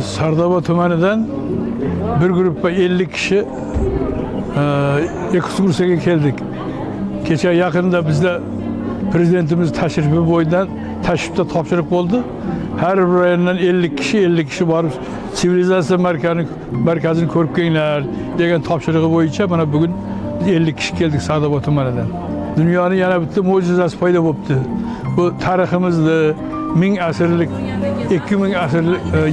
Biz Sardoba tumanidan bir gruppa 50 kishi ekskursiyaga keldik. Kecha yaqinda bizda prezidentimiz tashrifi bo'yidan tashrifda topshiriq bo'ldi. Har bir rayondan 50 kishi borib sivilizatsiya markazini ko'rib kelinglar degan topshirig'i bo'yicha mana bugun 50 kishi keldik Sardoba tumanidan. Dunyoning yana bitta mo'jizasi paydo bo'libdi. Bu tariximizni 1000 asrlik, 2000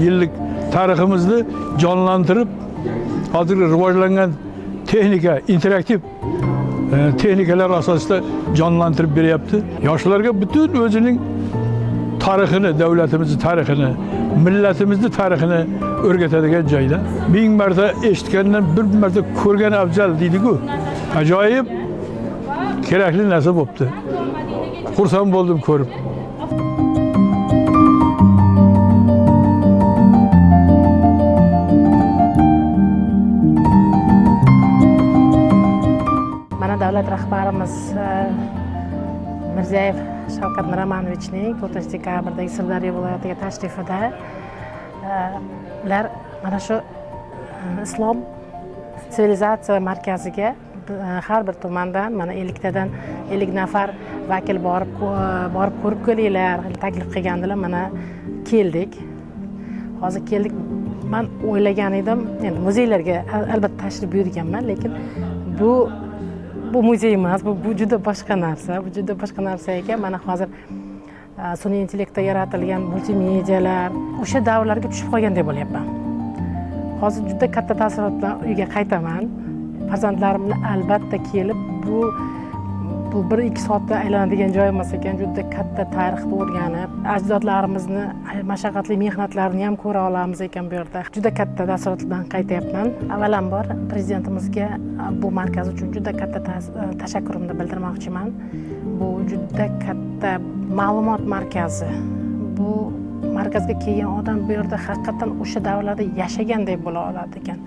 yillik tariximizni jonlantirib, hozirgi rivojlangan texnika, interaktiv texnikalar asosida jonlantirib beryapti. Yoshlarga butun o'zining tarixini, davlatimizni tarixini, millatimizni tarixini o'rgatadigan joyda. 1000 marta eshitgandan 1 marta ko'rgan afzal deydi-ku. Ajoyib kerakli narsa bo'libdi. Xursand bo'ldim ko'rib. Davlat rahbarimiz Mirziyoyev Shavkat Miromonovichning 4 dekabrdagi Sirdaryo viloyatiga tashrifida ular mana shu islom sivilizatsiya markaziga har bir tumandan mana 50 nafar vakil borib ko'rib kelinglar taklif qilgandilar. Mana keldik. Hozir keldik. Men o'ylagan edim, endi muzeylarga albatta tashrif buyurganman, lekin bu muzey emas, bu juda boshqa narsa. Bu juda boshqa narsa ekan. Mana hozir sun'iy intellektda yaratilgan multimedialar o'sha davrlarga tushib qolgandek bo'lyapman. Hozir juda katta taassurot bilan uyga qaytaman. Farzandlarim bilan albatta kelib bu 1-2 soatda aylanadigan joy emas ekan. Juda katta tarixni o'rganib, ajdodlarimizni mashaqqatli mehnatlarini ham ko'ra olamiz ekan bu yerda. Juda katta taassurot bilan qaytyapman. Avvalambor prezidentimizga bu markaz uchun juda katta tashakkurimni bildirmoqchiman. Bu juda katta ma'lumot markazi. Bu markazga kelgan odam bu yerda haqiqatan o'sha davrlarda yashagandek bo'la oladi ekan.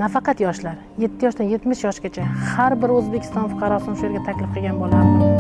Nafaqat yoshlar, 7 yoshdan 70 yoshgacha har bir O'zbekiston fuqarosini shu yerga taklif qilgan bo'lardim.